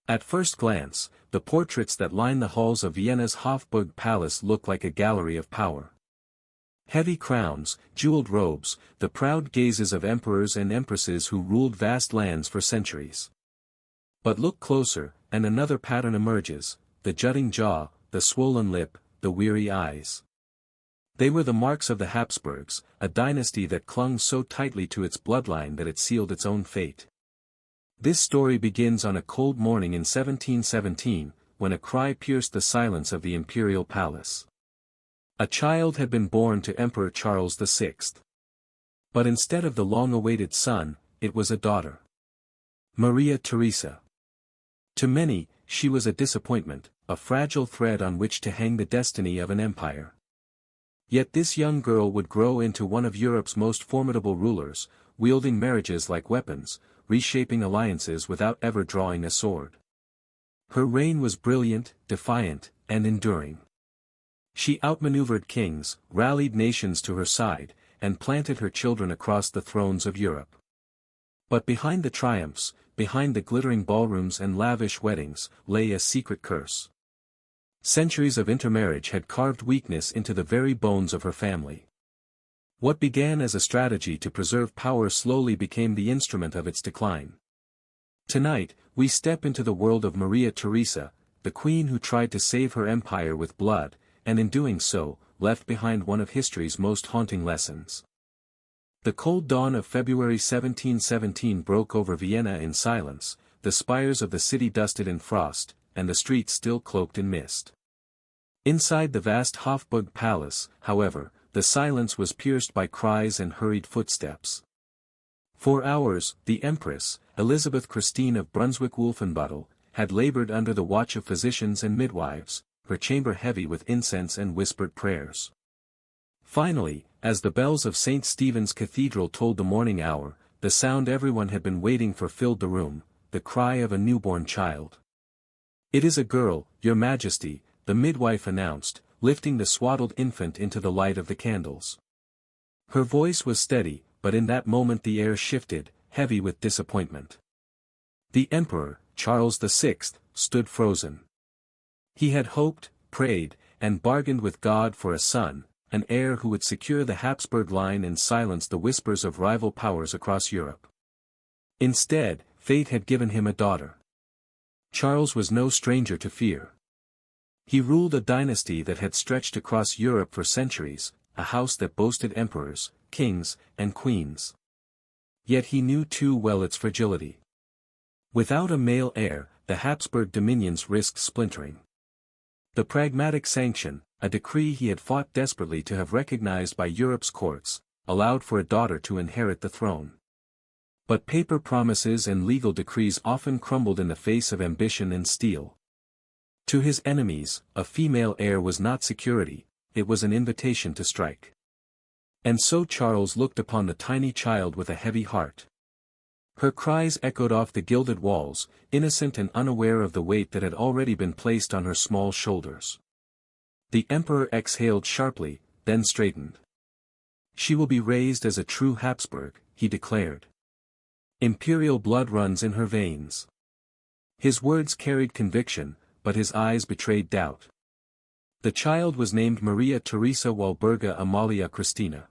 At first glance, the portraits that line the halls of Vienna's Hofburg Palace look like a gallery of power. Heavy crowns, jeweled robes, the proud gazes of emperors and empresses who ruled vast lands for centuries. But look closer, and another pattern emerges: the jutting jaw, the swollen lip, the weary eyes. They were the marks of the Habsburgs, a dynasty that clung so tightly to its bloodline that it sealed its own fate. This story begins on a cold morning in 1717, when a cry pierced the silence of the imperial palace. A child had been born to Emperor Charles VI. But instead of the long-awaited son, it was a daughter. Maria Theresa. To many, she was a disappointment, a fragile thread on which to hang the destiny of an empire. Yet this young girl would grow into one of Europe's most formidable rulers, wielding marriages like weapons, reshaping alliances without ever drawing a sword. Her reign was brilliant, defiant, and enduring. She outmaneuvered kings, rallied nations to her side, and planted her children across the thrones of Europe. But behind the triumphs, behind the glittering ballrooms and lavish weddings, lay a secret curse. Centuries of intermarriage had carved weakness into the very bones of her family. What began as a strategy to preserve power slowly became the instrument of its decline. Tonight, we step into the world of Maria Theresa, the queen who tried to save her empire with blood, and in doing so, left behind one of history's most haunting lessons. The cold dawn of February 1717 broke over Vienna in silence, the spires of the city dusted in frost, and the streets still cloaked in mist. Inside the vast Hofburg Palace, however, the silence was pierced by cries and hurried footsteps. For hours, the Empress, Elizabeth Christine of Brunswick-Wolfenbüttel, had labored under the watch of physicians and midwives, her chamber heavy with incense and whispered prayers. Finally, as the bells of St. Stephen's Cathedral tolled the morning hour, the sound everyone had been waiting for filled the room, the cry of a newborn child. "It is a girl, Your Majesty," the midwife announced, lifting the swaddled infant into the light of the candles. Her voice was steady, but in that moment the air shifted, heavy with disappointment. The Emperor, Charles VI, stood frozen. He had hoped, prayed, and bargained with God for a son, an heir who would secure the Habsburg line and silence the whispers of rival powers across Europe. Instead, fate had given him a daughter. Charles was no stranger to fear. He ruled a dynasty that had stretched across Europe for centuries, a house that boasted emperors, kings, and queens. Yet he knew too well its fragility. Without a male heir, the Habsburg dominions risked splintering. The pragmatic sanction, a decree he had fought desperately to have recognized by Europe's courts, allowed for a daughter to inherit the throne. But paper promises and legal decrees often crumbled in the face of ambition and steel. To his enemies, a female heir was not security, it was an invitation to strike. And so Charles looked upon the tiny child with a heavy heart. Her cries echoed off the gilded walls, innocent and unaware of the weight that had already been placed on her small shoulders. The Emperor exhaled sharply, then straightened. "She will be raised as a true Habsburg," he declared. "Imperial blood runs in her veins." His words carried conviction, but his eyes betrayed doubt. The child was named Maria Theresa Walburga Amalia Christina.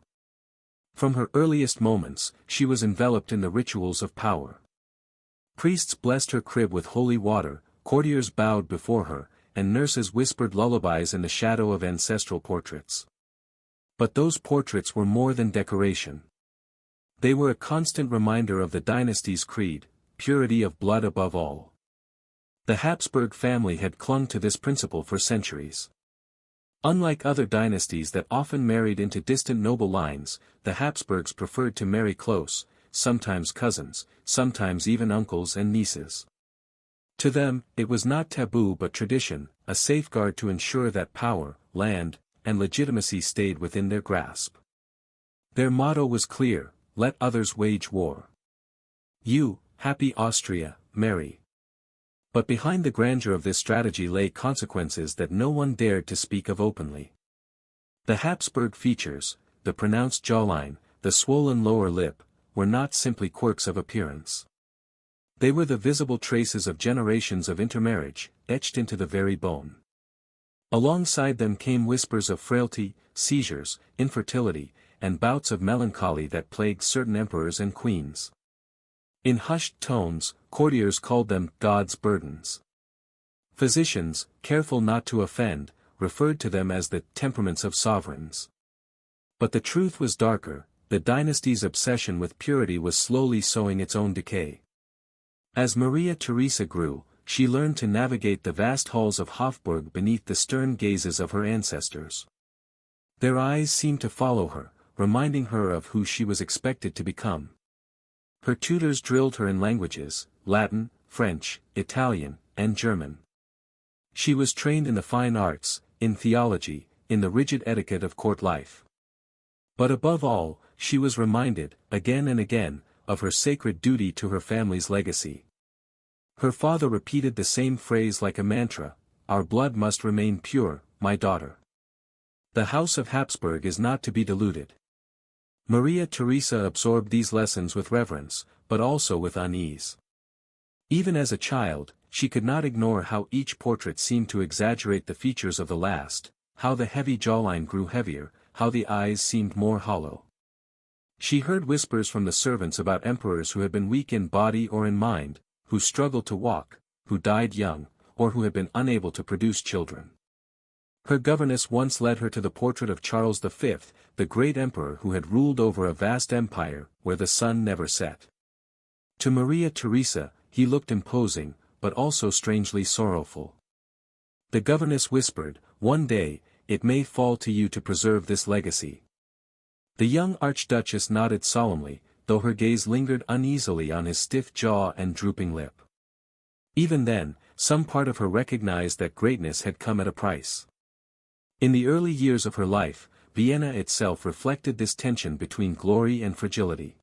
From her earliest moments, she was enveloped in the rituals of power. Priests blessed her crib with holy water, courtiers bowed before her, and nurses whispered lullabies in the shadow of ancestral portraits. But those portraits were more than decoration. They were a constant reminder of the dynasty's creed, purity of blood above all. The Habsburg family had clung to this principle for centuries. Unlike other dynasties that often married into distant noble lines, the Habsburgs preferred to marry close, sometimes cousins, sometimes even uncles and nieces. To them, it was not taboo but tradition, a safeguard to ensure that power, land, and legitimacy stayed within their grasp. Their motto was clear: let others wage war. You, happy Austria, marry. But behind the grandeur of this strategy lay consequences that no one dared to speak of openly. The Habsburg features, the pronounced jawline, the swollen lower lip, were not simply quirks of appearance. They were the visible traces of generations of intermarriage, etched into the very bone. Alongside them came whispers of frailty, seizures, infertility, and bouts of melancholy that plagued certain emperors and queens. In hushed tones, courtiers called them God's burdens. Physicians, careful not to offend, referred to them as the temperaments of sovereigns. But the truth was darker. The dynasty's obsession with purity was slowly sowing its own decay. As Maria Theresa grew, she learned to navigate the vast halls of Habsburg beneath the stern gazes of her ancestors. Their eyes seemed to follow her, reminding her of who she was expected to become. Her tutors drilled her in languages, Latin, French, Italian, and German. She was trained in the fine arts, in theology, in the rigid etiquette of court life. But above all, she was reminded, again and again, of her sacred duty to her family's legacy. Her father repeated the same phrase like a mantra: "Our blood must remain pure, my daughter. The House of Habsburg is not to be diluted." Maria Theresa absorbed these lessons with reverence, but also with unease. Even as a child, she could not ignore how each portrait seemed to exaggerate the features of the last, how the heavy jawline grew heavier, how the eyes seemed more hollow. She heard whispers from the servants about emperors who had been weak in body or in mind, who struggled to walk, who died young, or who had been unable to produce children. Her governess once led her to the portrait of Charles V, the great emperor who had ruled over a vast empire, where the sun never set. To Maria Theresa, he looked imposing, but also strangely sorrowful. The governess whispered, "One day, it may fall to you to preserve this legacy." The young archduchess nodded solemnly, though her gaze lingered uneasily on his stiff jaw and drooping lip. Even then, some part of her recognized that greatness had come at a price. In the early years of her life, Vienna itself reflected this tension between glory and fragility.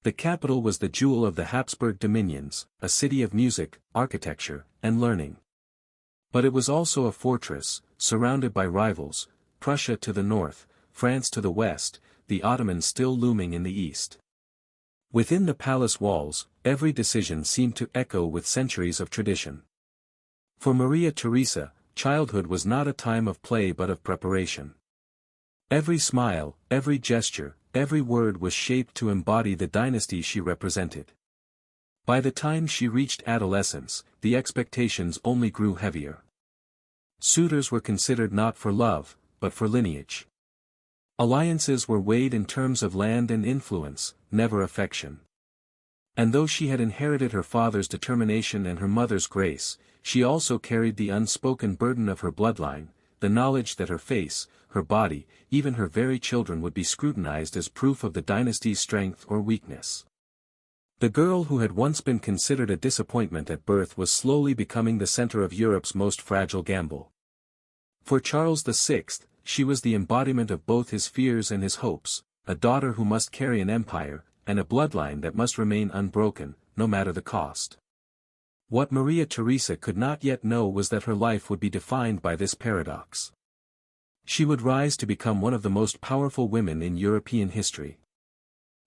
The capital was the jewel of the Habsburg dominions, a city of music, architecture, and learning. But it was also a fortress, surrounded by rivals, Prussia to the north, France to the west, the Ottomans still looming in the east. Within the palace walls, every decision seemed to echo with centuries of tradition. For Maria Theresa, childhood was not a time of play but of preparation. Every smile, every gesture, every word was shaped to embody the dynasty she represented. By the time she reached adolescence, the expectations only grew heavier. Suitors were considered not for love, but for lineage. Alliances were weighed in terms of land and influence, never affection. And though she had inherited her father's determination and her mother's grace, she also carried the unspoken burden of her bloodline, the knowledge that her face, her body, even her very children would be scrutinized as proof of the dynasty's strength or weakness. The girl who had once been considered a disappointment at birth was slowly becoming the center of Europe's most fragile gamble. For Charles VI, she was the embodiment of both his fears and his hopes, a daughter who must carry an empire, and a bloodline that must remain unbroken, no matter the cost. What Maria Theresa could not yet know was that her life would be defined by this paradox. She would rise to become one of the most powerful women in European history.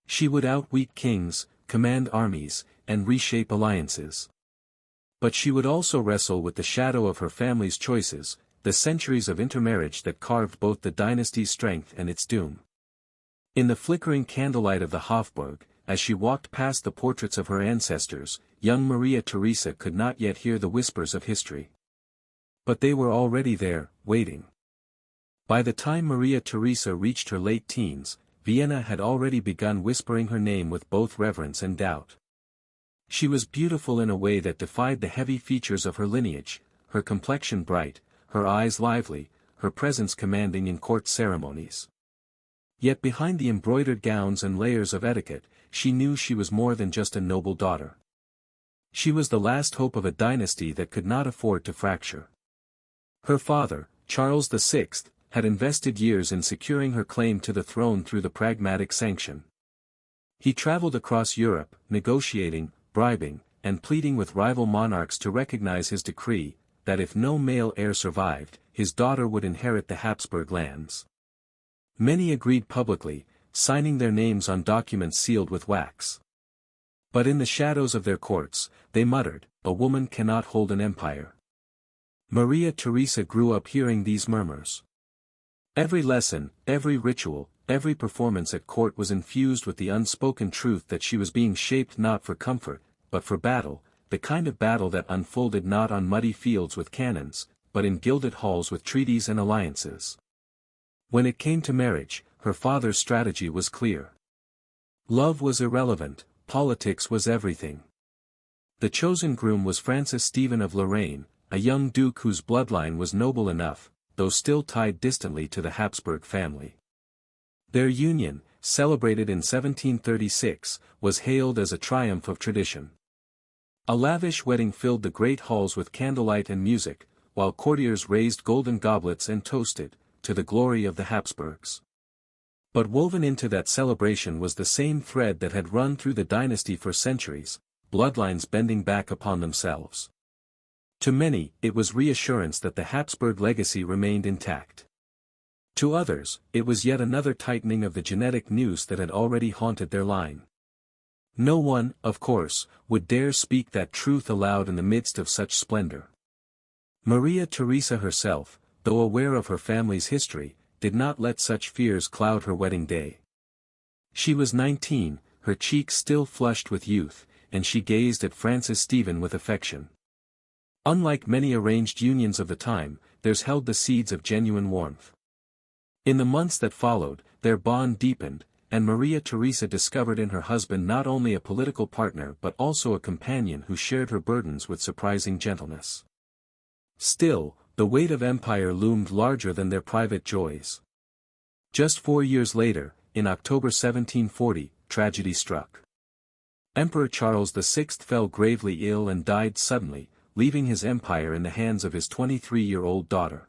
She would outweak kings, command armies, and reshape alliances. But she would also wrestle with the shadow of her family's choices, the centuries of intermarriage that carved both the dynasty's strength and its doom. In the flickering candlelight of the Hofburg, as she walked past the portraits of her ancestors, young Maria Theresa could not yet hear the whispers of history. But they were already there, waiting. By the time Maria Theresa reached her late teens, Vienna had already begun whispering her name with both reverence and doubt. She was beautiful in a way that defied the heavy features of her lineage, her complexion bright, her eyes lively, her presence commanding in court ceremonies. Yet behind the embroidered gowns and layers of etiquette, she knew she was more than just a noble daughter. She was the last hope of a dynasty that could not afford to fracture. Her father, Charles VI, had invested years in securing her claim to the throne through the pragmatic sanction. He traveled across Europe, negotiating, bribing, and pleading with rival monarchs to recognize his decree, that if no male heir survived, his daughter would inherit the Habsburg lands. Many agreed publicly, signing their names on documents sealed with wax. But in the shadows of their courts, they muttered, "A woman cannot hold an empire." Maria Theresa grew up hearing these murmurs. Every lesson, every ritual, every performance at court was infused with the unspoken truth that she was being shaped not for comfort, but for battle, the kind of battle that unfolded not on muddy fields with cannons, but in gilded halls with treaties and alliances. When it came to marriage, her father's strategy was clear. Love was irrelevant, politics was everything. The chosen groom was Francis Stephen of Lorraine, a young duke whose bloodline was noble enough, though still tied distantly to the Habsburg family. Their union, celebrated in 1736, was hailed as a triumph of tradition. A lavish wedding filled the great halls with candlelight and music, while courtiers raised golden goblets and toasted, "to the glory of the Habsburgs." But woven into that celebration was the same thread that had run through the dynasty for centuries, bloodlines bending back upon themselves. To many, it was reassurance that the Habsburg legacy remained intact. To others, it was yet another tightening of the genetic noose that had already haunted their line. No one, of course, would dare speak that truth aloud in the midst of such splendor. Maria Theresa herself, though aware of her family's history, did not let such fears cloud her wedding day. She was 19, her cheeks still flushed with youth, and she gazed at Francis Stephen with affection. Unlike many arranged unions of the time, theirs held the seeds of genuine warmth. In the months that followed, their bond deepened, and Maria Theresa discovered in her husband not only a political partner but also a companion who shared her burdens with surprising gentleness. Still, the weight of empire loomed larger than their private joys. Just 4 years later, in October 1740, tragedy struck. Emperor Charles VI fell gravely ill and died suddenly, leaving his empire in the hands of his 23-year-old daughter.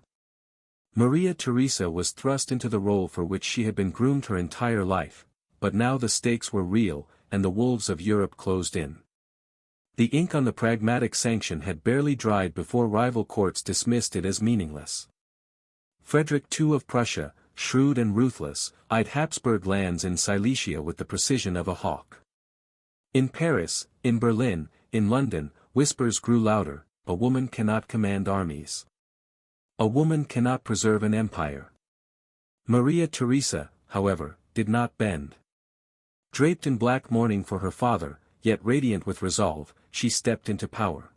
Maria Theresa was thrust into the role for which she had been groomed her entire life, but now the stakes were real, and the wolves of Europe closed in. The ink on the pragmatic sanction had barely dried before rival courts dismissed it as meaningless. Frederick II of Prussia, shrewd and ruthless, eyed Habsburg lands in Silesia with the precision of a hawk. In Paris, in Berlin, in London, whispers grew louder: "A woman cannot command armies. A woman cannot preserve an empire." Maria Theresa, however, did not bend. Draped in black mourning for her father, yet radiant with resolve, she stepped into power.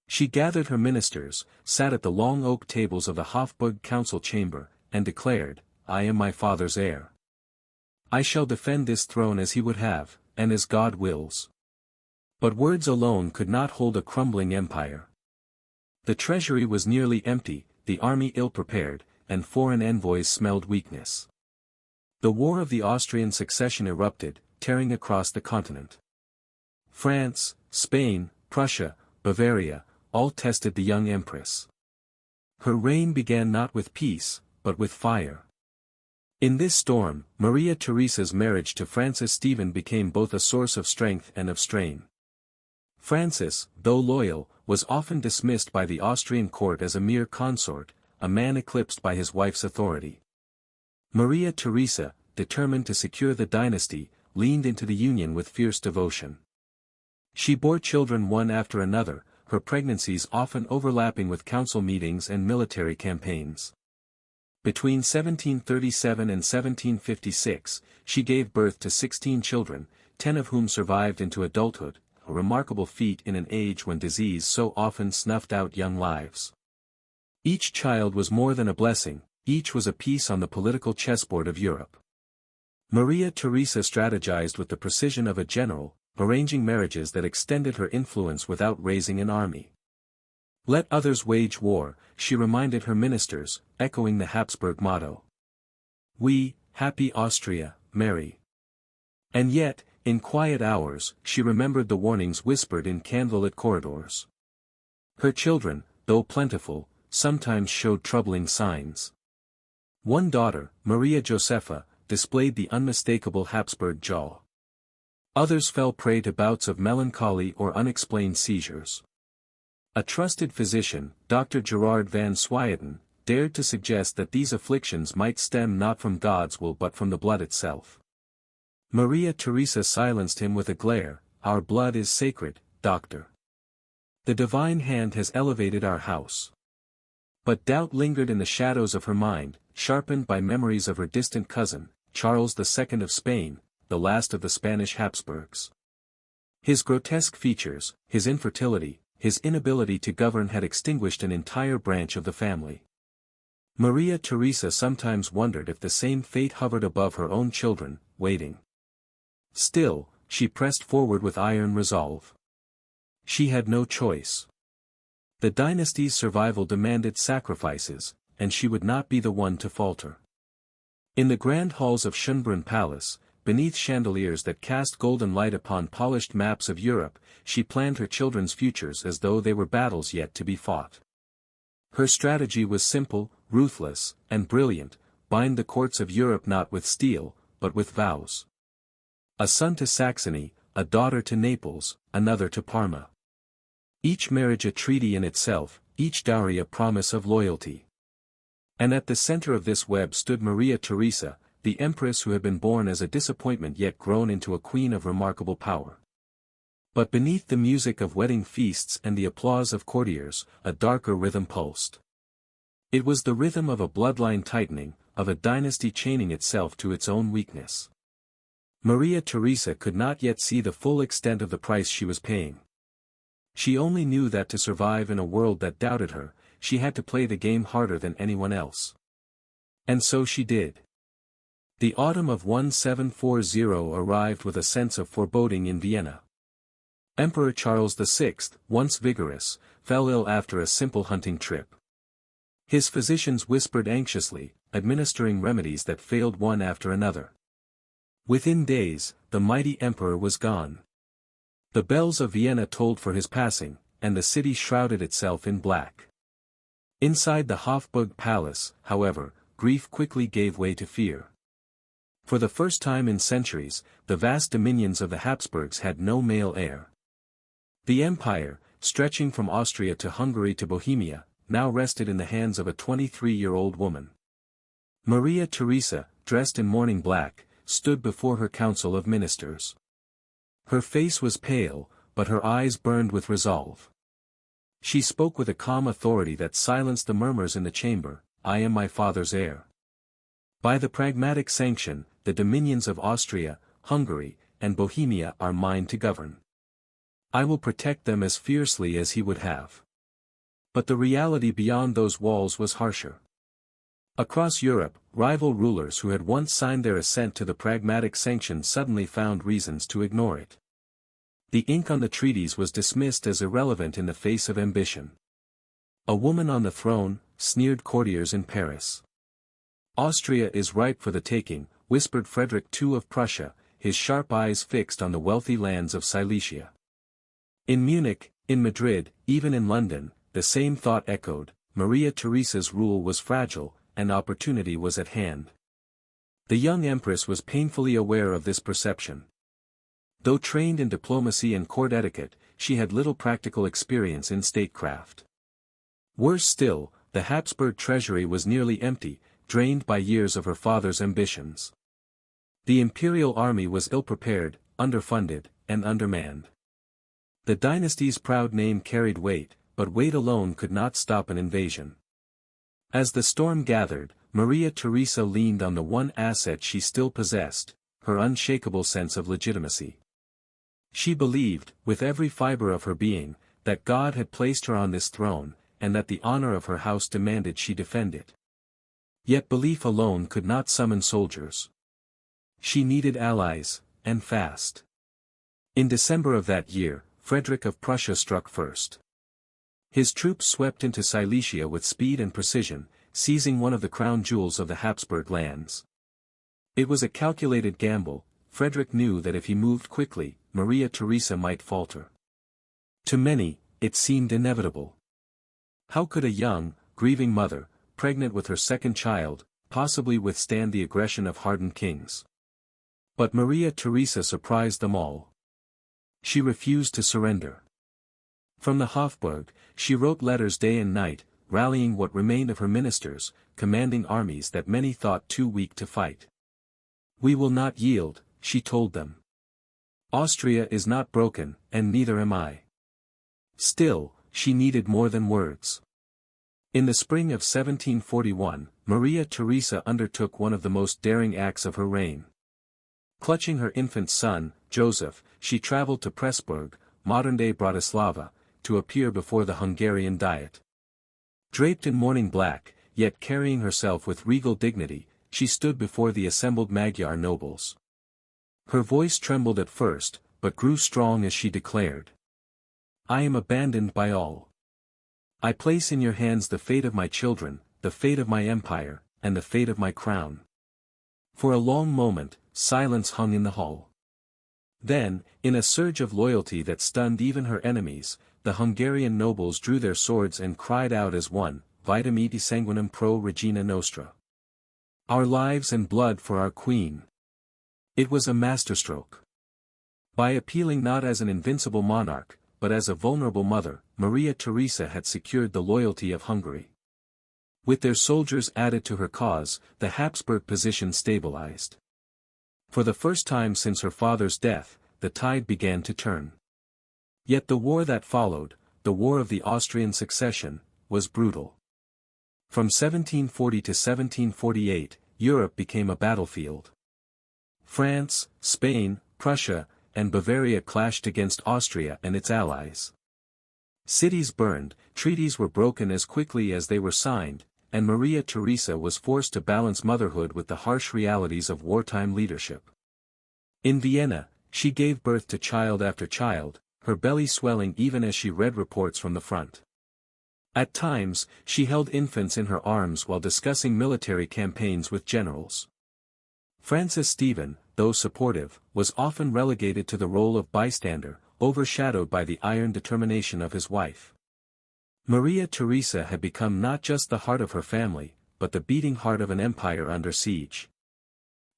She gathered her ministers, sat at the long oak tables of the Habsburg council chamber, and declared, "I am my father's heir. I shall defend this throne as he would have, and as God wills." But words alone could not hold a crumbling empire. The treasury was nearly empty, the army ill-prepared, and foreign envoys smelled weakness. The War of the Austrian Succession erupted, tearing across the continent. France, Spain, Prussia, Bavaria, all tested the young Empress. Her reign began not with peace, but with fire. In this storm, Maria Theresa's marriage to Francis Stephen became both a source of strength and of strain. Francis, though loyal, was often dismissed by the Austrian court as a mere consort, a man eclipsed by his wife's authority. Maria Theresa, determined to secure the dynasty, leaned into the union with fierce devotion. She bore children one after another, her pregnancies often overlapping with council meetings and military campaigns. Between 1737 and 1756, she gave birth to 16 children, 10 of whom survived into adulthood, a remarkable feat in an age when disease so often snuffed out young lives. Each child was more than a blessing, each was a piece on the political chessboard of Europe. Maria Theresa strategized with the precision of a general, arranging marriages that extended her influence without raising an army. "Let others wage war," she reminded her ministers, echoing the Habsburg motto. "We, happy Austria, marry." And yet, in quiet hours, she remembered the warnings whispered in candlelit corridors. Her children, though plentiful, sometimes showed troubling signs. One daughter, Maria Josepha, displayed the unmistakable Habsburg jaw. Others fell prey to bouts of melancholy or unexplained seizures. A trusted physician, Dr. Gerard van Swieten, dared to suggest that these afflictions might stem not from God's will but from the blood itself. Maria Theresa silenced him with a glare, our blood is sacred, doctor. The divine hand has elevated our house. But doubt lingered in the shadows of her mind, sharpened by memories of her distant cousin, Charles II of Spain, the last of the Spanish Habsburgs. His grotesque features, his infertility, his inability to govern had extinguished an entire branch of the family. Maria Theresa sometimes wondered if the same fate hovered above her own children, waiting. Still, she pressed forward with iron resolve. She had no choice. The dynasty's survival demanded sacrifices, and she would not be the one to falter. In the grand halls of Schönbrunn Palace, beneath chandeliers that cast golden light upon polished maps of Europe, she planned her children's futures as though they were battles yet to be fought. Her strategy was simple, ruthless, and brilliant: bind the courts of Europe not with steel, but with vows. A son to Saxony, a daughter to Naples, another to Parma. Each marriage a treaty in itself, each dowry a promise of loyalty. And at the center of this web stood Maria Theresa, the Empress who had been born as a disappointment yet grown into a queen of remarkable power. But beneath the music of wedding feasts and the applause of courtiers, a darker rhythm pulsed. It was the rhythm of a bloodline tightening, of a dynasty chaining itself to its own weakness. Maria Theresa could not yet see the full extent of the price she was paying. She only knew that to survive in a world that doubted her, she had to play the game harder than anyone else. And so she did. The autumn of 1740 arrived with a sense of foreboding in Vienna. Emperor Charles VI, once vigorous, fell ill after a simple hunting trip. His physicians whispered anxiously, administering remedies that failed one after another. Within days, the mighty emperor was gone. The bells of Vienna tolled for his passing, and the city shrouded itself in black. Inside the Habsburg palace, however, grief quickly gave way to fear. For the first time in centuries, the vast dominions of the Habsburgs had no male heir. The empire, stretching from Austria to Hungary to Bohemia, now rested in the hands of a 23-year-old woman. Maria Theresa, dressed in mourning black, stood before her council of ministers. Her face was pale, but her eyes burned with resolve. She spoke with a calm authority that silenced the murmurs in the chamber: "I am my father's heir. By the pragmatic sanction, the dominions of Austria, Hungary, and Bohemia are mine to govern. I will protect them as fiercely as he would have." But the reality beyond those walls was harsher. Across Europe, rival rulers who had once signed their assent to the pragmatic sanction suddenly found reasons to ignore it. The ink on the treaties was dismissed as irrelevant in the face of ambition. "A woman on the throne," sneered courtiers in Paris. "Austria is ripe for the taking," whispered Frederick II of Prussia, his sharp eyes fixed on the wealthy lands of Silesia. In Munich, in Madrid, even in London, the same thought echoed: Maria Theresa's rule was fragile, and opportunity was at hand. The young empress was painfully aware of this perception. Though trained in diplomacy and court etiquette, she had little practical experience in statecraft. Worse still, the Habsburg treasury was nearly empty, drained by years of her father's ambitions. The imperial army was ill-prepared, underfunded, and undermanned. The dynasty's proud name carried weight, but weight alone could not stop an invasion. As the storm gathered, Maria Theresa leaned on the one asset she still possessed: her unshakable sense of legitimacy. She believed, with every fiber of her being, that God had placed her on this throne, and that the honor of her house demanded she defend it. Yet belief alone could not summon soldiers. She needed allies, and fast. In December of that year, Frederick of Prussia struck first. His troops swept into Silesia with speed and precision, seizing one of the crown jewels of the Habsburg lands. It was a calculated gamble. Frederick knew that if he moved quickly, Maria Theresa might falter. To many, it seemed inevitable. How could a young, grieving mother, pregnant with her second child, possibly withstand the aggression of hardened kings? But Maria Theresa surprised them all. She refused to surrender. From the Hofburg, she wrote letters day and night, rallying what remained of her ministers, commanding armies that many thought too weak to fight. "We will not yield," she told them. Austria is not broken, and neither am I. Still, she needed more than words. In the spring of 1741, Maria Theresa undertook one of the most daring acts of her reign. Clutching her infant son, Joseph, she traveled to Pressburg, modern-day Bratislava, to appear before the Hungarian Diet. Draped in mourning black, yet carrying herself with regal dignity, she stood before the assembled Magyar nobles. Her voice trembled at first, but grew strong as she declared, "I am abandoned by all. I place in your hands the fate of my children, the fate of my empire, and the fate of my crown." For a long moment, silence hung in the hall. Then, in a surge of loyalty that stunned even her enemies, the Hungarian nobles drew their swords and cried out as one, "Vitam et sanguinem pro regina nostra." Our lives and blood for our queen. It was a masterstroke. By appealing not as an invincible monarch, but as a vulnerable mother, Maria Theresa had secured the loyalty of Hungary. With their soldiers added to her cause, the Habsburg position stabilized. For the first time since her father's death, the tide began to turn. Yet the war that followed, the War of the Austrian Succession, was brutal. From 1740 to 1748, Europe became a battlefield. France, Spain, Prussia, and Bavaria clashed against Austria and its allies. Cities burned, treaties were broken as quickly as they were signed, and Maria Theresa was forced to balance motherhood with the harsh realities of wartime leadership. In Vienna, she gave birth to child after child, her belly swelling even as she read reports from the front. At times, she held infants in her arms while discussing military campaigns with generals. Francis Stephen, though supportive, was often relegated to the role of bystander, overshadowed by the iron determination of his wife. Maria Theresa had become not just the heart of her family, but the beating heart of an empire under siege.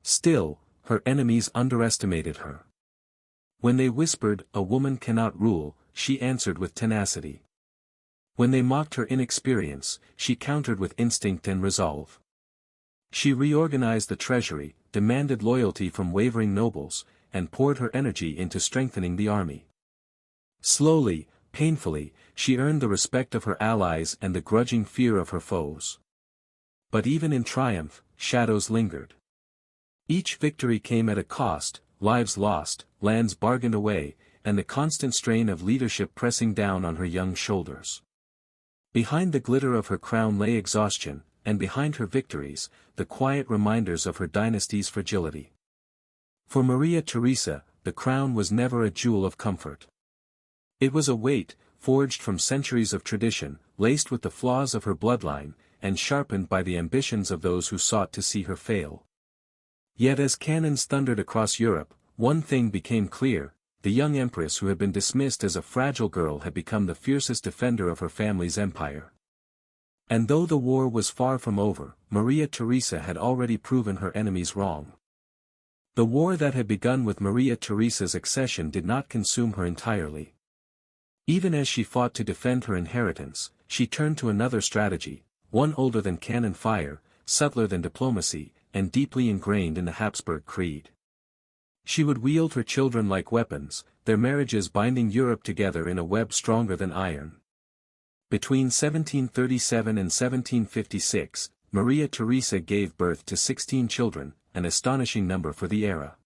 Still, her enemies underestimated her. When they whispered, "A woman cannot rule," she answered with tenacity. When they mocked her inexperience, she countered with instinct and resolve. She reorganized the treasury, demanded loyalty from wavering nobles, and poured her energy into strengthening the army. Slowly, painfully, she earned the respect of her allies and the grudging fear of her foes. But even in triumph, shadows lingered. Each victory came at a cost, lives lost, lands bargained away, and the constant strain of leadership pressing down on her young shoulders. Behind the glitter of her crown lay exhaustion, and behind her victories, the quiet reminders of her dynasty's fragility. For Maria Theresa, the crown was never a jewel of comfort. It was a weight, forged from centuries of tradition, laced with the flaws of her bloodline, and sharpened by the ambitions of those who sought to see her fail. Yet as cannons thundered across Europe, one thing became clear: the young empress who had been dismissed as a fragile girl had become the fiercest defender of her family's empire. And though the war was far from over, Maria Theresa had already proven her enemies wrong. The war that had begun with Maria Theresa's accession did not consume her entirely. Even as she fought to defend her inheritance, she turned to another strategy, one older than cannon fire, subtler than diplomacy, and deeply ingrained in the Habsburg creed. She would wield her children like weapons, their marriages binding Europe together in a web stronger than iron. Between 1737 and 1756, Maria Theresa gave birth to 16 children, an astonishing number for the era.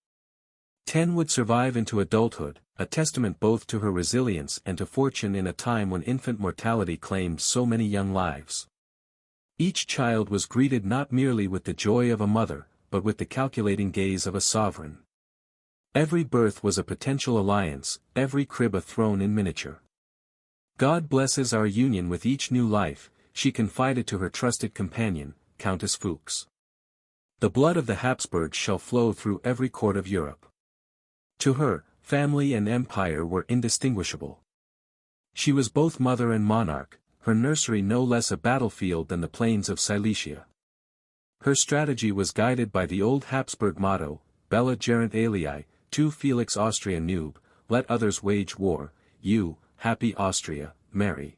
10 would survive into adulthood, a testament both to her resilience and to fortune in a time when infant mortality claimed so many young lives. Each child was greeted not merely with the joy of a mother, but with the calculating gaze of a sovereign. Every birth was a potential alliance, every crib a throne in miniature. "God blesses our union with each new life," she confided to her trusted companion, Countess Fuchs. "The blood of the Habsburgs shall flow through every court of Europe." To her, family and empire were indistinguishable. She was both mother and monarch, her nursery no less a battlefield than the plains of Silesia. Her strategy was guided by the old Habsburg motto, "Bella gerunt alii, tu felix Austria nube," let others wage war, you, happy Austria, marry.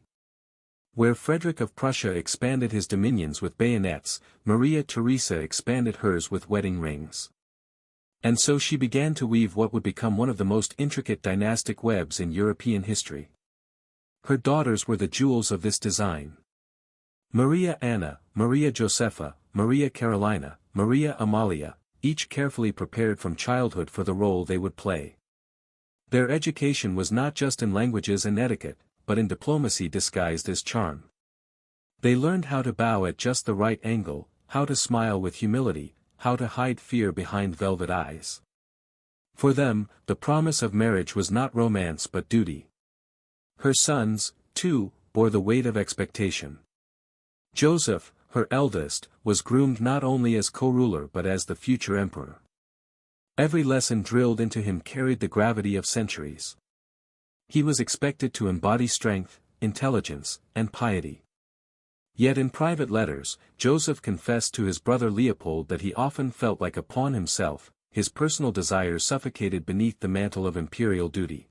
Where Frederick of Prussia expanded his dominions with bayonets, Maria Theresa expanded hers with wedding rings. And so she began to weave what would become one of the most intricate dynastic webs in European history. Her daughters were the jewels of this design. Maria Anna, Maria Josepha, Maria Carolina, Maria Amalia, each carefully prepared from childhood for the role they would play. Their education was not just in languages and etiquette, but in diplomacy disguised as charm. They learned how to bow at just the right angle, how to smile with humility, how to hide fear behind velvet eyes. For them, the promise of marriage was not romance but duty. Her sons, too, bore the weight of expectation. Joseph, her eldest, was groomed not only as co-ruler but as the future emperor. Every lesson drilled into him carried the gravity of centuries. He was expected to embody strength, intelligence, and piety. Yet in private letters, Joseph confessed to his brother Leopold that he often felt like a pawn himself, his personal desires suffocated beneath the mantle of imperial duty.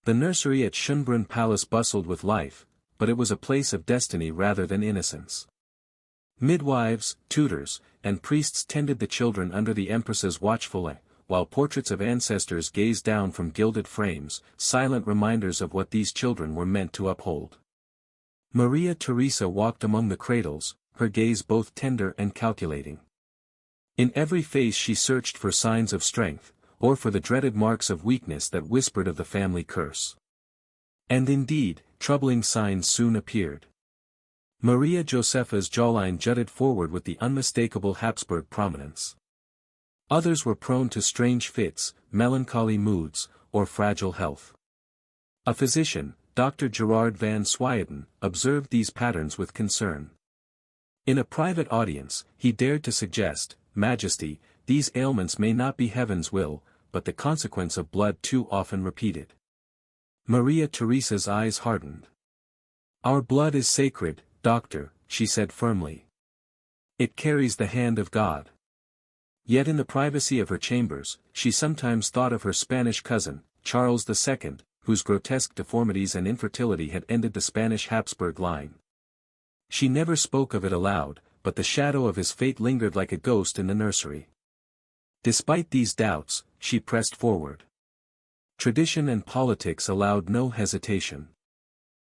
The nursery at Schönbrunn Palace bustled with life, but it was a place of destiny rather than innocence. Midwives, tutors, and priests tended the children under the Empress's watchful eye, while portraits of ancestors gazed down from gilded frames, silent reminders of what these children were meant to uphold. Maria Theresa walked among the cradles, her gaze both tender and calculating. In every face she searched for signs of strength, or for the dreaded marks of weakness that whispered of the family curse. And indeed, troubling signs soon appeared. Maria Josepha's jawline jutted forward with the unmistakable Habsburg prominence. Others were prone to strange fits, melancholy moods, or fragile health. A physician, Dr. Gerard van Swyeden, observed these patterns with concern. In a private audience, he dared to suggest, "Majesty, these ailments may not be heaven's will, but the consequence of blood too often repeated." Maria Theresa's eyes hardened. "Our blood is sacred, doctor," she said firmly. "It carries the hand of God." Yet in the privacy of her chambers, she sometimes thought of her Spanish cousin, Charles II, whose grotesque deformities and infertility had ended the Spanish Habsburg line. She never spoke of it aloud, but the shadow of his fate lingered like a ghost in the nursery. Despite these doubts, she pressed forward. Tradition and politics allowed no hesitation.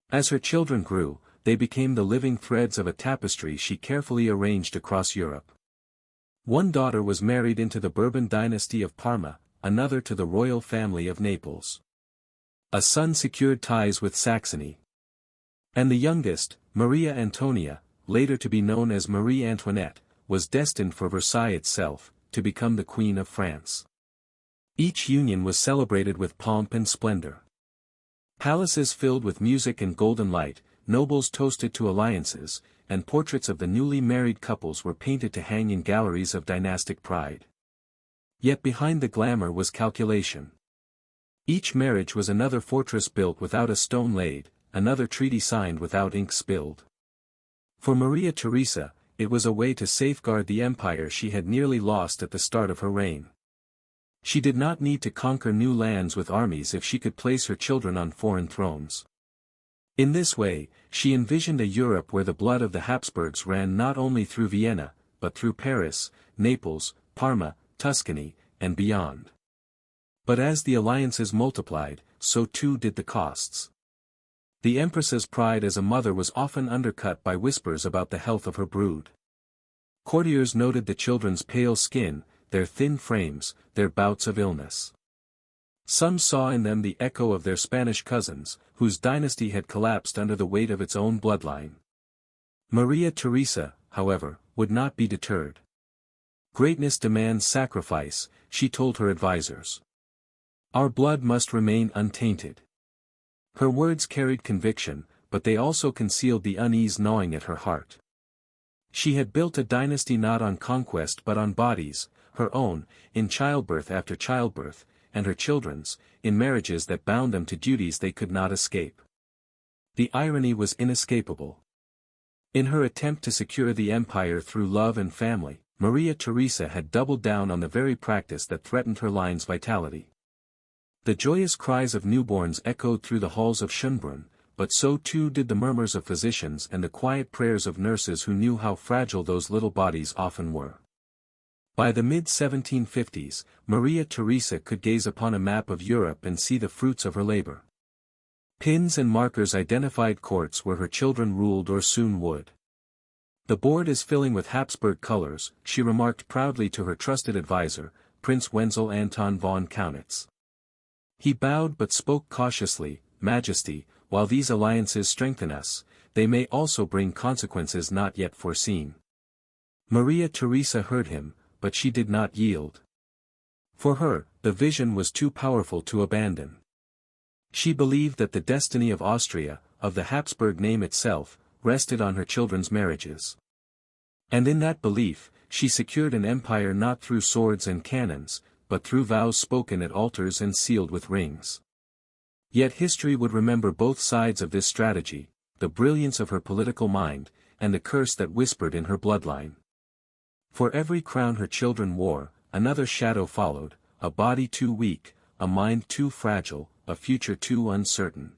As her children grew, they became the living threads of a tapestry she carefully arranged across Europe. One daughter was married into the Bourbon dynasty of Parma, another to the royal family of Naples. A son secured ties with Saxony. And the youngest, Maria Antonia, later to be known as Marie Antoinette, was destined for Versailles itself, to become the Queen of France. Each union was celebrated with pomp and splendor. Palaces filled with music and golden light, nobles toasted to alliances, and portraits of the newly married couples were painted to hang in galleries of dynastic pride. Yet behind the glamour was calculation. Each marriage was another fortress built without a stone laid, another treaty signed without ink spilled. For Maria Theresa, it was a way to safeguard the empire she had nearly lost at the start of her reign. She did not need to conquer new lands with armies if she could place her children on foreign thrones. In this way, she envisioned a Europe where the blood of the Habsburgs ran not only through Vienna, but through Paris, Naples, Parma, Tuscany, and beyond. But as the alliances multiplied, so too did the costs. The Empress's pride as a mother was often undercut by whispers about the health of her brood. Courtiers noted the children's pale skin, their thin frames, their bouts of illness. Some saw in them the echo of their Spanish cousins, whose dynasty had collapsed under the weight of its own bloodline. Maria Theresa, however, would not be deterred. "Greatness demands sacrifice," she told her advisers. "Our blood must remain untainted." Her words carried conviction, but they also concealed the unease gnawing at her heart. She had built a dynasty not on conquest but on bodies, her own, in childbirth after childbirth, and her children's, in marriages that bound them to duties they could not escape. The irony was inescapable. In her attempt to secure the empire through love and family, Maria Theresa had doubled down on the very practice that threatened her line's vitality. The joyous cries of newborns echoed through the halls of Schönbrunn, but so too did the murmurs of physicians and the quiet prayers of nurses who knew how fragile those little bodies often were. By the mid-1750s, Maria Theresa could gaze upon a map of Europe and see the fruits of her labor. Pins and markers identified courts where her children ruled or soon would. "The board is filling with Habsburg colors," she remarked proudly to her trusted advisor, Prince Wenzel Anton von Kaunitz. He bowed but spoke cautiously, "Majesty, while these alliances strengthen us, they may also bring consequences not yet foreseen." Maria Theresa heard him, but she did not yield. For her, the vision was too powerful to abandon. She believed that the destiny of Austria, of the Habsburg name itself, rested on her children's marriages. And in that belief, she secured an empire not through swords and cannons, but through vows spoken at altars and sealed with rings. Yet history would remember both sides of this strategy, the brilliance of her political mind, and the curse that whispered in her bloodline. For every crown her children wore, another shadow followed, a body too weak, a mind too fragile, a future too uncertain.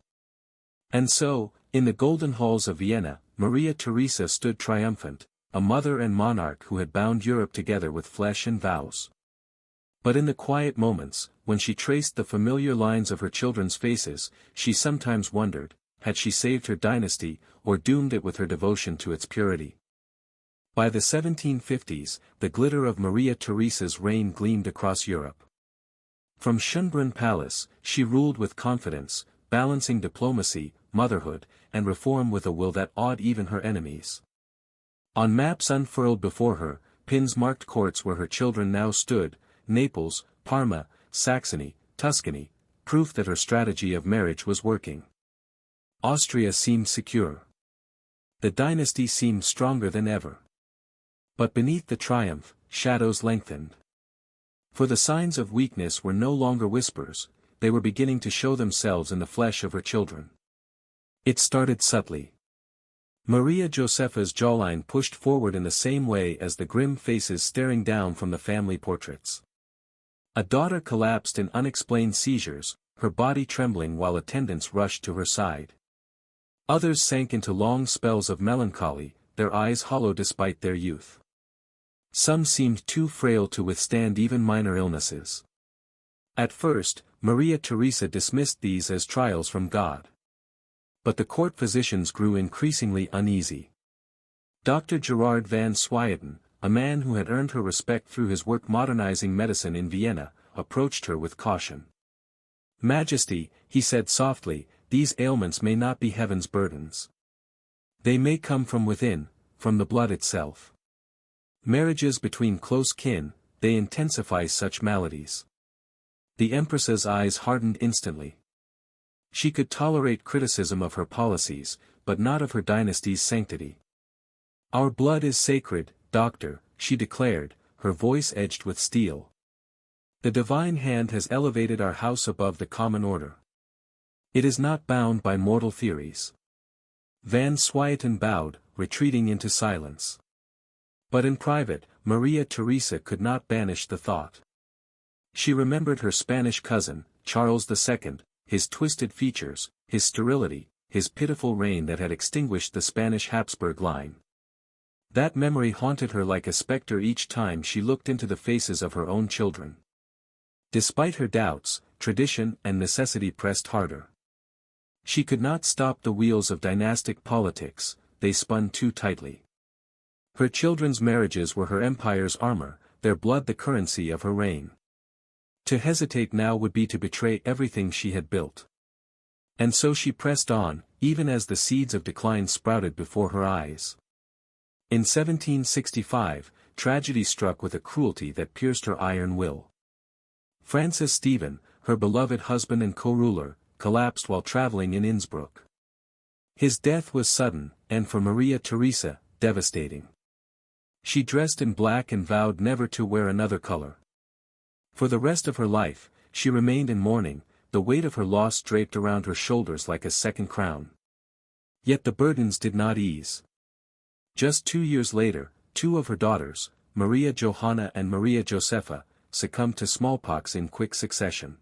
And so, in the golden halls of Vienna, Maria Theresa stood triumphant, a mother and monarch who had bound Europe together with flesh and vows. But in the quiet moments, when she traced the familiar lines of her children's faces, she sometimes wondered, had she saved her dynasty, or doomed it with her devotion to its purity? By the 1750s, the glitter of Maria Theresa's reign gleamed across Europe. From Schönbrunn Palace, she ruled with confidence, balancing diplomacy, motherhood, and reform with a will that awed even her enemies. On maps unfurled before her, pins marked courts where her children now stood, Naples, Parma, Saxony, Tuscany, proof that her strategy of marriage was working. Austria seemed secure. The dynasty seemed stronger than ever. But beneath the triumph, shadows lengthened. For the signs of weakness were no longer whispers, they were beginning to show themselves in the flesh of her children. It started subtly. Maria Josepha's jawline pushed forward in the same way as the grim faces staring down from the family portraits. A daughter collapsed in unexplained seizures, her body trembling while attendants rushed to her side. Others sank into long spells of melancholy, their eyes hollow despite their youth. Some seemed too frail to withstand even minor illnesses. At first, Maria Theresa dismissed these as trials from God. But the court physicians grew increasingly uneasy. Dr. Gerard van Swieten, a man who had earned her respect through his work modernizing medicine in Vienna, approached her with caution. "Majesty," he said softly, "these ailments may not be heaven's burdens. They may come from within, from the blood itself. Marriages between close kin, they intensify such maladies." The Empress's eyes hardened instantly. She could tolerate criticism of her policies, but not of her dynasty's sanctity. "Our blood is sacred, doctor," she declared, her voice edged with steel. "The divine hand has elevated our house above the common order. It is not bound by mortal theories." Van Swieten bowed, retreating into silence. But in private, Maria Theresa could not banish the thought. She remembered her Spanish cousin, Charles II, his twisted features, his sterility, his pitiful reign that had extinguished the Spanish Habsburg line. That memory haunted her like a specter each time she looked into the faces of her own children. Despite her doubts, tradition and necessity pressed harder. She could not stop the wheels of dynastic politics, they spun too tightly. Her children's marriages were her empire's armor, their blood the currency of her reign. To hesitate now would be to betray everything she had built. And so she pressed on, even as the seeds of decline sprouted before her eyes. In 1765, tragedy struck with a cruelty that pierced her iron will. Francis Stephen, her beloved husband and co-ruler, collapsed while traveling in Innsbruck. His death was sudden, and for Maria Theresa, devastating. She dressed in black and vowed never to wear another color. For the rest of her life, she remained in mourning, the weight of her loss draped around her shoulders like a second crown. Yet the burdens did not ease. Just 2 years later, two of her daughters, Maria Johanna and Maria Josepha, succumbed to smallpox in quick succession.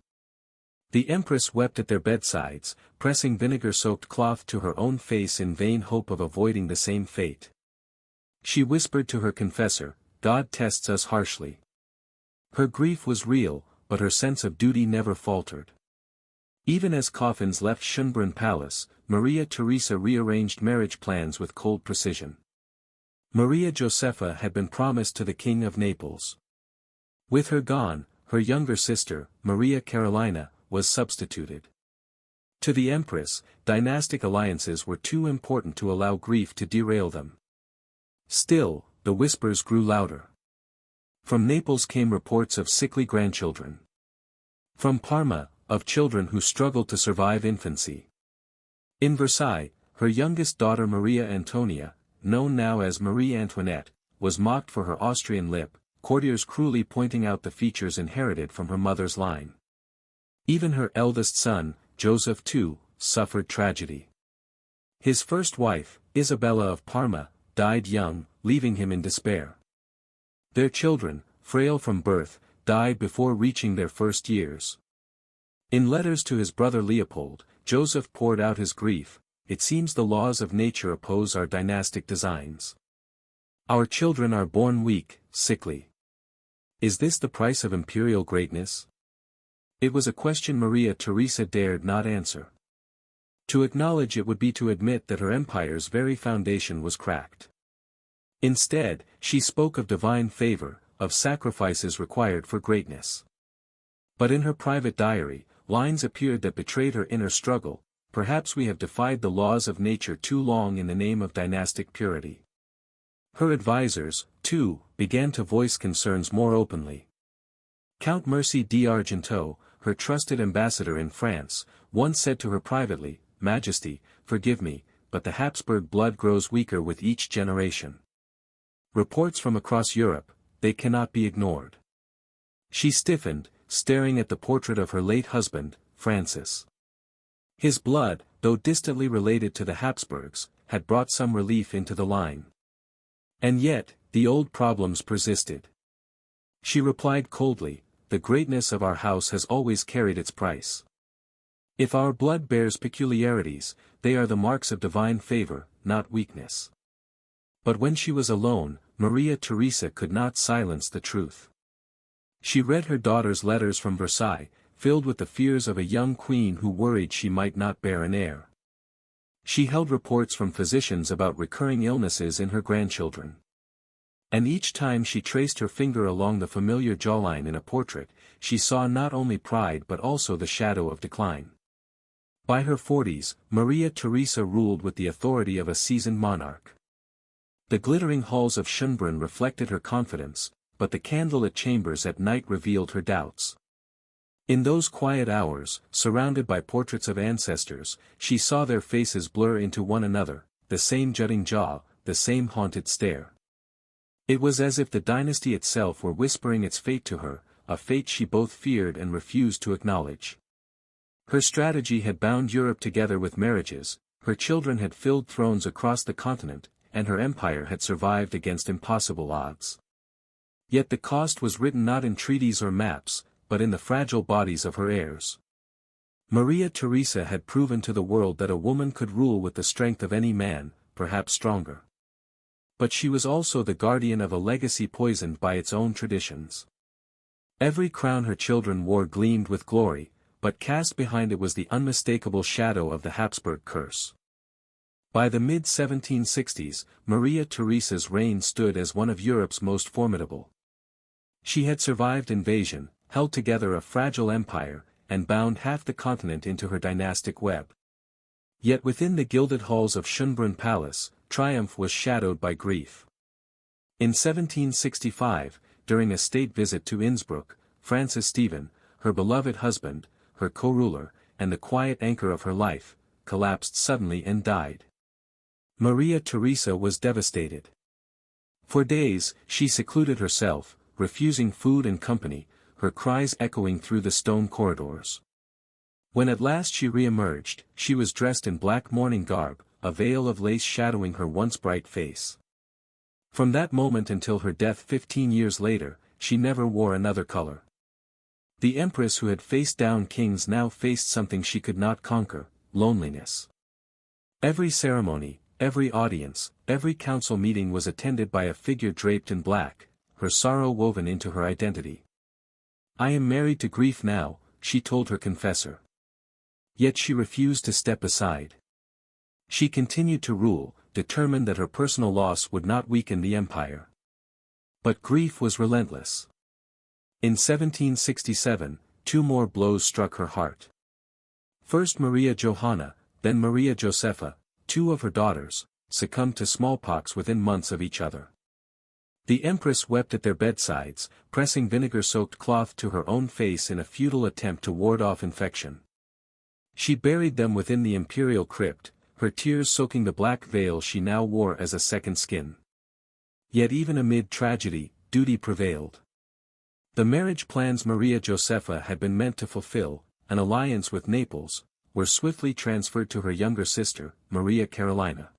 The Empress wept at their bedsides, pressing vinegar-soaked cloth to her own face in vain hope of avoiding the same fate. She whispered to her confessor, "God tests us harshly. Her grief was real, but her sense of duty never faltered. Even as coffins left Schönbrunn Palace, Maria Theresa rearranged marriage plans with cold precision. Maria Josepha had been promised to the King of Naples. With her gone, her younger sister, Maria Carolina, was substituted. To the Empress, dynastic alliances were too important to allow grief to derail them. Still, the whispers grew louder. From Naples came reports of sickly grandchildren. From Parma, of children who struggled to survive infancy. In Versailles, her youngest daughter Maria Antonia, known now as Marie Antoinette, was mocked for her Austrian lip, courtiers cruelly pointing out the features inherited from her mother's line. Even her eldest son, Joseph II, suffered tragedy. His first wife, Isabella of Parma, died young, leaving him in despair. Their children, frail from birth, died before reaching their first years. In letters to his brother Leopold, Joseph poured out his grief. It seems the laws of nature oppose our dynastic designs. Our children are born weak, sickly. Is this the price of imperial greatness? It was a question Maria Theresa dared not answer. To acknowledge it would be to admit that her empire's very foundation was cracked. Instead, she spoke of divine favor, of sacrifices required for greatness. But in her private diary, lines appeared that betrayed her inner struggle. Perhaps we have defied the laws of nature too long in the name of dynastic purity. Her advisors, too, began to voice concerns more openly. Count Mercy d'Argenteau, her trusted ambassador in France, once said to her privately, "Majesty, forgive me, but the Habsburg blood grows weaker with each generation." Reports from across Europe, they cannot be ignored. She stiffened, staring at the portrait of her late husband, Francis. His blood, though distantly related to the Habsburgs, had brought some relief into the line. And yet, the old problems persisted. She replied coldly, "The greatness of our house has always carried its price. If our blood bears peculiarities, they are the marks of divine favor, not weakness." But when she was alone, Maria Theresa could not silence the truth. She read her daughter's letters from Versailles, filled with the fears of a young queen who worried she might not bear an heir. She held reports from physicians about recurring illnesses in her grandchildren. And each time she traced her finger along the familiar jawline in a portrait, she saw not only pride but also the shadow of decline. By her 40s, Maria Theresa ruled with the authority of a seasoned monarch. The glittering halls of Schönbrunn reflected her confidence, but the candlelit chambers at night revealed her doubts. In those quiet hours, surrounded by portraits of ancestors, she saw their faces blur into one another, the same jutting jaw, the same haunted stare. It was as if the dynasty itself were whispering its fate to her, a fate she both feared and refused to acknowledge. Her strategy had bound Europe together with marriages, her children had filled thrones across the continent, and her empire had survived against impossible odds. Yet the cost was written not in treaties or maps, but in the fragile bodies of her heirs. Maria Theresa had proven to the world that a woman could rule with the strength of any man, perhaps stronger. But she was also the guardian of a legacy poisoned by its own traditions. Every crown her children wore gleamed with glory, but cast behind it was the unmistakable shadow of the Habsburg curse. By the mid-1760s, Maria Theresa's reign stood as one of Europe's most formidable. She had survived invasion, held together a fragile empire, and bound half the continent into her dynastic web. Yet within the gilded halls of Schönbrunn Palace, triumph was shadowed by grief. In 1765, during a state visit to Innsbruck, Francis Stephen, her beloved husband, her co-ruler, and the quiet anchor of her life, collapsed suddenly and died. Maria Theresa was devastated. For days, she secluded herself, refusing food and company, her cries echoing through the stone corridors. When at last she re-emerged, she was dressed in black mourning garb, a veil of lace shadowing her once bright face. From that moment until her death 15 years later, she never wore another color. The Empress who had faced down kings now faced something she could not conquer, loneliness. Every ceremony, every audience, every council meeting was attended by a figure draped in black, her sorrow woven into her identity. "I am married to grief now," she told her confessor. Yet she refused to step aside. She continued to rule, determined that her personal loss would not weaken the empire. But grief was relentless. In 1767, 2 more blows struck her heart. First Maria Johanna, then Maria Josepha, 2 of her daughters, succumbed to smallpox within months of each other. The Empress wept at their bedsides, pressing vinegar-soaked cloth to her own face in a futile attempt to ward off infection. She buried them within the imperial crypt, her tears soaking the black veil she now wore as a second skin. Yet even amid tragedy, duty prevailed. The marriage plans Maria Josepha had been meant to fulfill, an alliance with Naples, were swiftly transferred to her younger sister, Maria Carolina.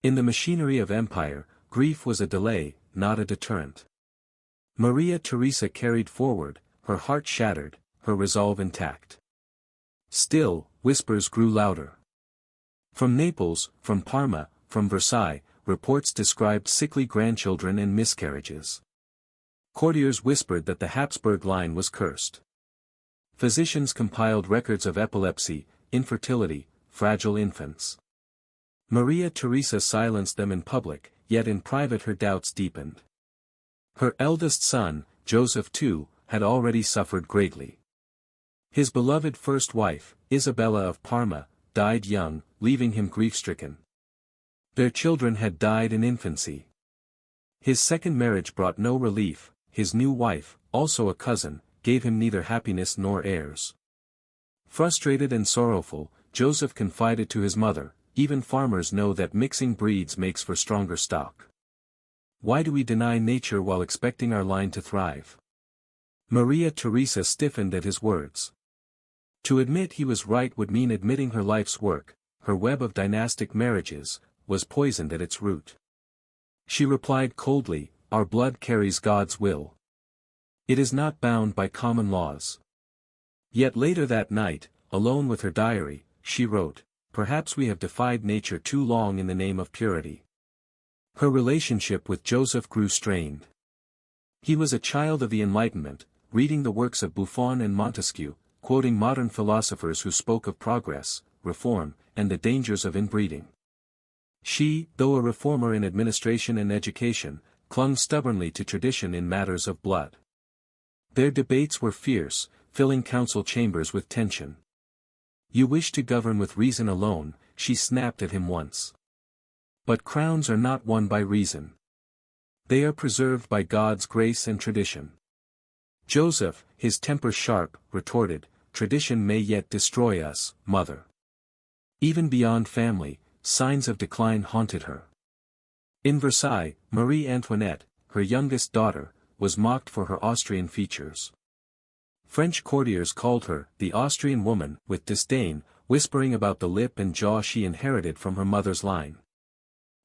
In the machinery of empire, grief was a delay, not a deterrent. Maria Theresa carried forward, her heart shattered, her resolve intact. Still, whispers grew louder. From Naples, from Parma, from Versailles, reports described sickly grandchildren and miscarriages. Courtiers whispered that the Habsburg line was cursed. Physicians compiled records of epilepsy, infertility, fragile infants. Maria Theresa silenced them in public, yet in private her doubts deepened. Her eldest son, Joseph too, had already suffered greatly. His beloved first wife, Isabella of Parma, died young, leaving him grief-stricken. Their children had died in infancy. His second marriage brought no relief, his new wife, also a cousin, gave him neither happiness nor heirs. Frustrated and sorrowful, Joseph confided to his mother, "Even farmers know that mixing breeds makes for stronger stock. Why do we deny nature while expecting our line to thrive?" Maria Theresa stiffened at his words. To admit he was right would mean admitting her life's work, her web of dynastic marriages, was poisoned at its root. She replied coldly, "Our blood carries God's will. It is not bound by common laws." Yet later that night, alone with her diary, she wrote, "Perhaps we have defied nature too long in the name of purity." Her relationship with Joseph grew strained. He was a child of the Enlightenment, reading the works of Buffon and Montesquieu, quoting modern philosophers who spoke of progress, reform, and the dangers of inbreeding. She, though a reformer in administration and education, clung stubbornly to tradition in matters of blood. Their debates were fierce, filling council chambers with tension. "You wish to govern with reason alone," she snapped at him once. But crowns are not won by reason. They are preserved by God's grace and tradition. Joseph, his temper sharp, retorted, "Tradition may yet destroy us, mother." Even beyond family, signs of decline haunted her. In Versailles, Marie Antoinette, her youngest daughter, was mocked for her Austrian features. French courtiers called her the Austrian woman with disdain, whispering about the lip and jaw she inherited from her mother's line.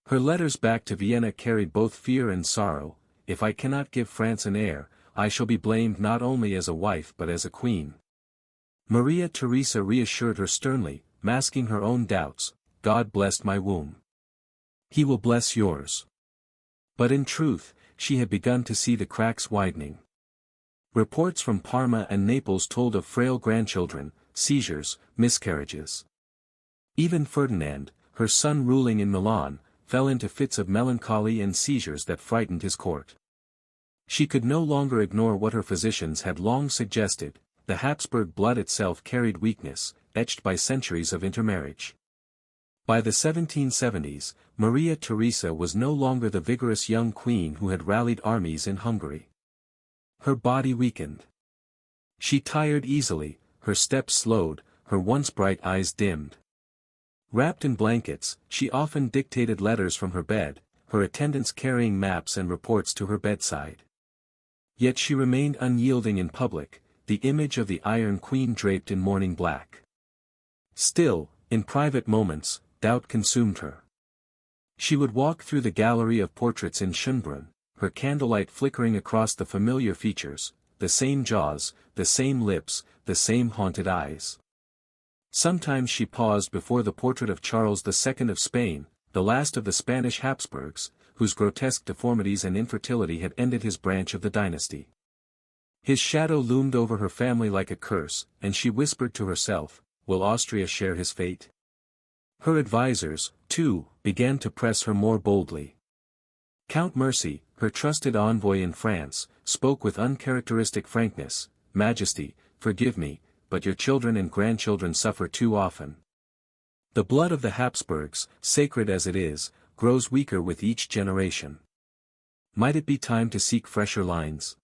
Her letters back to Vienna carried both fear and sorrow. "If I cannot give France an heir, I shall be blamed not only as a wife but as a queen." Maria Theresa reassured her sternly, masking her own doubts, "God blessed my womb. He will bless yours." But in truth, she had begun to see the cracks widening. Reports from Parma and Naples told of frail grandchildren, seizures, miscarriages. Even Ferdinand, her son ruling in Milan, fell into fits of melancholy and seizures that frightened his court. She could no longer ignore what her physicians had long suggested: the Habsburg blood itself carried weakness, etched by centuries of intermarriage. By the 1770s, Maria Theresa was no longer the vigorous young queen who had rallied armies in Hungary. Her body weakened. She tired easily, her steps slowed, her once bright eyes dimmed. Wrapped in blankets, she often dictated letters from her bed, her attendants carrying maps and reports to her bedside. Yet she remained unyielding in public, the image of the Iron Queen draped in mourning black. Still, in private moments, doubt consumed her. She would walk through the gallery of portraits in Schönbrunn, her candlelight flickering across the familiar features, the same jaws, the same lips, the same haunted eyes. Sometimes she paused before the portrait of Charles II of Spain, the last of the Spanish Habsburgs, whose grotesque deformities and infertility had ended his branch of the dynasty. His shadow loomed over her family like a curse, and she whispered to herself, will Austria share his fate? Her advisers, too, began to press her more boldly. Count Mercy, her trusted envoy in France, spoke with uncharacteristic frankness, Majesty, forgive me, but your children and grandchildren suffer too often. The blood of the Habsburgs, sacred as it is, grows weaker with each generation. Might it be time to seek fresher lines?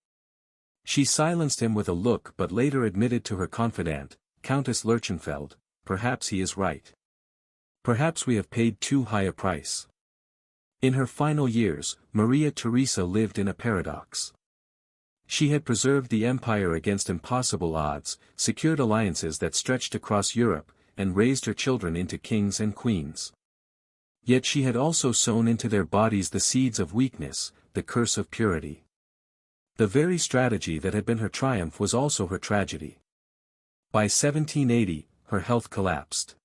She silenced him with a look but later admitted to her confidant, Countess Lerchenfeld, perhaps he is right. Perhaps we have paid too high a price. In her final years, Maria Theresa lived in a paradox. She had preserved the empire against impossible odds, secured alliances that stretched across Europe, and raised her children into kings and queens. Yet she had also sown into their bodies the seeds of weakness, the curse of purity. The very strategy that had been her triumph was also her tragedy. By 1780, her health collapsed.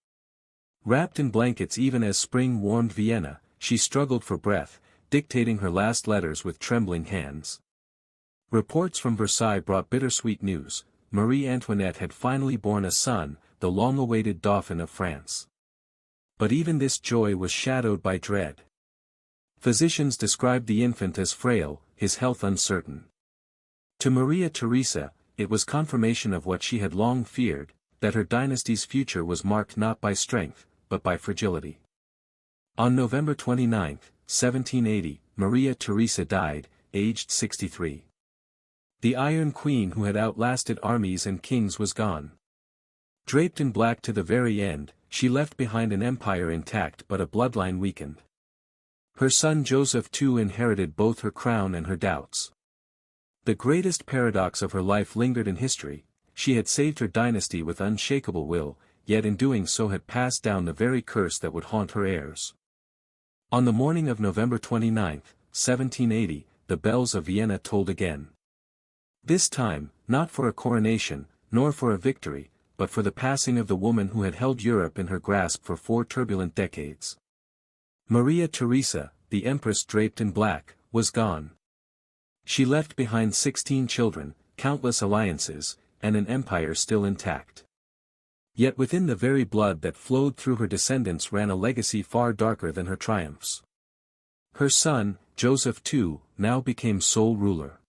Wrapped in blankets even as spring warmed Vienna, she struggled for breath, dictating her last letters with trembling hands. Reports from Versailles brought bittersweet news. Marie Antoinette had finally borne a son, the long-awaited Dauphin of France. But even this joy was shadowed by dread. Physicians described the infant as frail, his health uncertain. To Maria Theresa, it was confirmation of what she had long feared, that her dynasty's future was marked not by strength, but by fragility. On November 29, 1780, Maria Theresa died, aged 63. The Iron Queen who had outlasted armies and kings was gone. Draped in black to the very end, she left behind an empire intact but a bloodline weakened. Her son Joseph too inherited both her crown and her doubts. The greatest paradox of her life lingered in history. She had saved her dynasty with unshakable will, yet in doing so had passed down the very curse that would haunt her heirs. On the morning of November 29, 1780, the bells of Vienna tolled again. This time, not for a coronation, nor for a victory, but for the passing of the woman who had held Europe in her grasp for 4 turbulent decades. Maria Theresa, the Empress draped in black, was gone. She left behind 16 children, countless alliances, and an empire still intact. Yet within the very blood that flowed through her descendants ran a legacy far darker than her triumphs. Her son, Joseph too, now became sole ruler.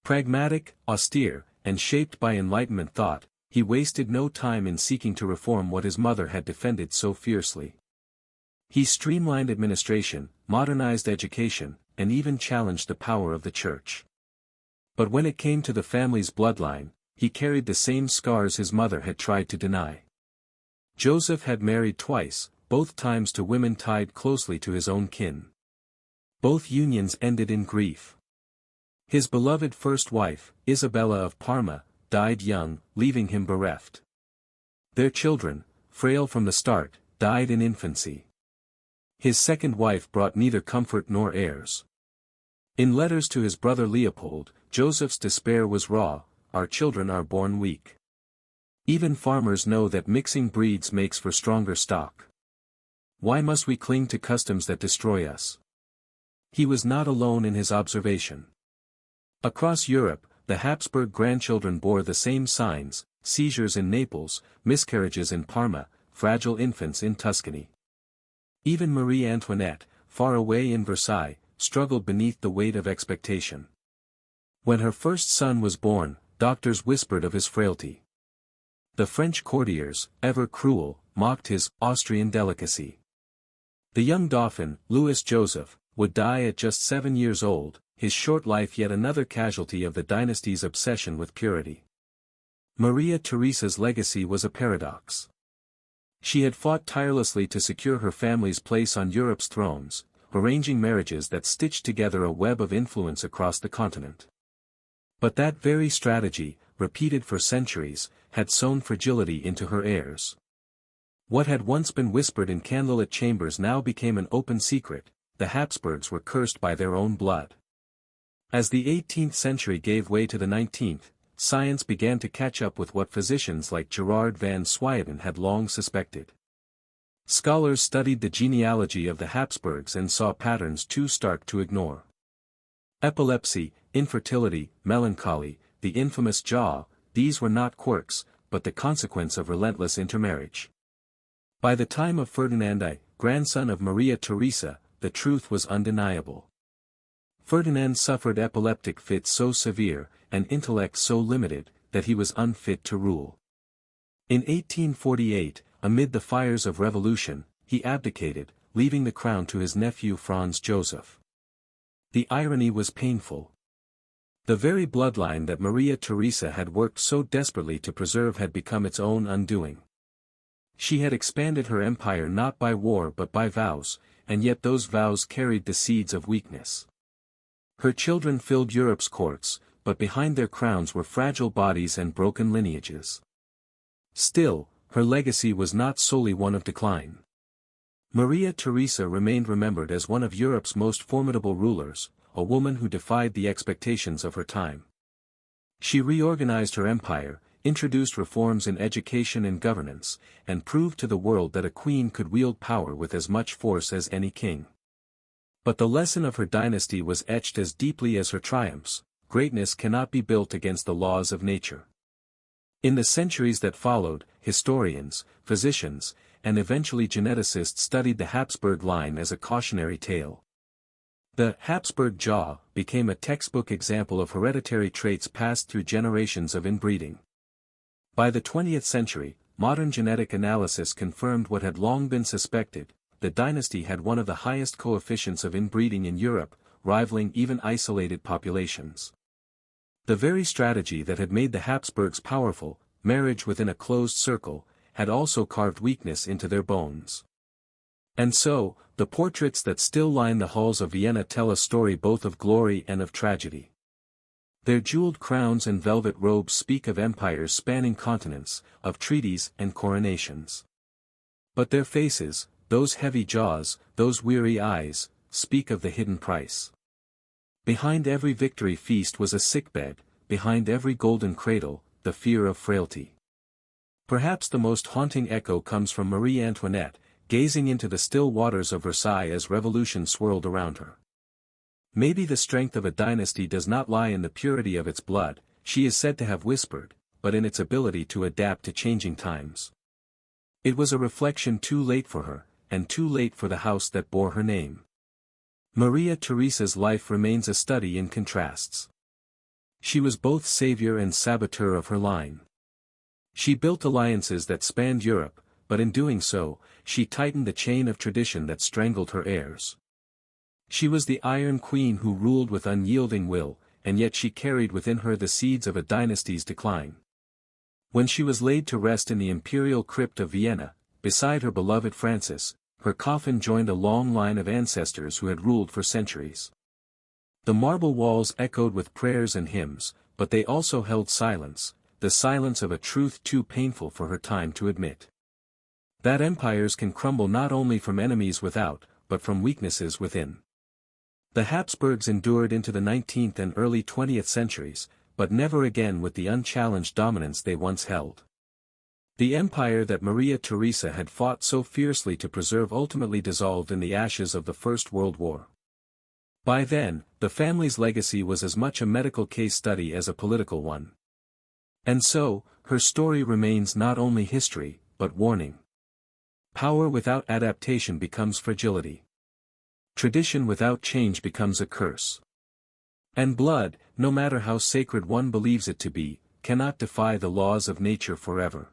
Pragmatic, austere, and shaped by Enlightenment thought, he wasted no time in seeking to reform what his mother had defended so fiercely. He streamlined administration, modernized education, and even challenged the power of the Church. But when it came to the family's bloodline, he carried the same scars his mother had tried to deny. Joseph had married twice, both times to women tied closely to his own kin. Both unions ended in grief. His beloved first wife, Isabella of Parma, died young, leaving him bereft. Their children, frail from the start, died in infancy. His second wife brought neither comfort nor heirs. In letters to his brother Leopold, Joseph's despair was raw: our children are born weak. Even farmers know that mixing breeds makes for stronger stock. Why must we cling to customs that destroy us? He was not alone in his observation. Across Europe, the Habsburg grandchildren bore the same signs: seizures in Naples, miscarriages in Parma, fragile infants in Tuscany. Even Marie Antoinette, far away in Versailles, struggled beneath the weight of expectation. When her first son was born, doctors whispered of his frailty. The French courtiers, ever cruel, mocked his Austrian delicacy. The young Dauphin, Louis Joseph, would die at just 7 years old, his short life yet another casualty of the dynasty's obsession with purity. Maria Theresa's legacy was a paradox. She had fought tirelessly to secure her family's place on Europe's thrones, arranging marriages that stitched together a web of influence across the continent. But that very strategy, repeated for centuries, had sown fragility into her heirs. What had once been whispered in candlelit chambers now became an open secret: the Habsburgs were cursed by their own blood. As the 18th century gave way to the 19th, science began to catch up with what physicians like Gerard van Swieten had long suspected. Scholars studied the genealogy of the Habsburgs and saw patterns too stark to ignore. Epilepsy, infertility, melancholy, the infamous jaw, these were not quirks, but the consequence of relentless intermarriage. By the time of Ferdinand I, grandson of Maria Theresa, the truth was undeniable. Ferdinand suffered epileptic fits so severe, and intellect so limited, that he was unfit to rule. In 1848, amid the fires of revolution, he abdicated, leaving the crown to his nephew Franz Joseph. The irony was painful. The very bloodline that Maria Theresa had worked so desperately to preserve had become its own undoing. She had expanded her empire not by war but by vows, and yet those vows carried the seeds of weakness. Her children filled Europe's courts, but behind their crowns were fragile bodies and broken lineages. Still, her legacy was not solely one of decline. Maria Theresa remained remembered as one of Europe's most formidable rulers, a woman who defied the expectations of her time. She reorganized her empire, introduced reforms in education and governance, and proved to the world that a queen could wield power with as much force as any king. But the lesson of her dynasty was etched as deeply as her triumphs: greatness cannot be built against the laws of nature. In the centuries that followed, historians, physicians, and eventually geneticists studied the Habsburg line as a cautionary tale. The Habsburg jaw became a textbook example of hereditary traits passed through generations of inbreeding. By the 20th century, modern genetic analysis confirmed what had long been suspected: the dynasty had one of the highest coefficients of inbreeding in Europe, rivaling even isolated populations. The very strategy that had made the Habsburgs powerful, marriage within a closed circle, had also carved weakness into their bones. And so, the portraits that still line the halls of Vienna tell a story both of glory and of tragedy. Their jeweled crowns and velvet robes speak of empires spanning continents, of treaties and coronations. But their faces, those heavy jaws, those weary eyes, speak of the hidden price. Behind every victory feast was a sickbed, behind every golden cradle, the fear of frailty. Perhaps the most haunting echo comes from Marie Antoinette, gazing into the still waters of Versailles as revolution swirled around her. Maybe the strength of a dynasty does not lie in the purity of its blood, she is said to have whispered, but in its ability to adapt to changing times. It was a reflection too late for her, and too late for the house that bore her name. Maria Theresa's life remains a study in contrasts. She was both savior and saboteur of her line. She built alliances that spanned Europe, but in doing so, she tightened the chain of tradition that strangled her heirs. She was the Iron Queen who ruled with unyielding will, and yet she carried within her the seeds of a dynasty's decline. When she was laid to rest in the imperial crypt of Vienna, beside her beloved Francis, her coffin joined a long line of ancestors who had ruled for centuries. The marble walls echoed with prayers and hymns, but they also held silence, the silence of a truth too painful for her time to admit. That empires can crumble not only from enemies without, but from weaknesses within. The Habsburgs endured into the 19th and early 20th centuries, but never again with the unchallenged dominance they once held. The empire that Maria Theresa had fought so fiercely to preserve ultimately dissolved in the ashes of the First World War. By then, the family's legacy was as much a medical case study as a political one. And so, her story remains not only history, but warning. Power without adaptation becomes fragility. Tradition without change becomes a curse. And blood, no matter how sacred one believes it to be, cannot defy the laws of nature forever.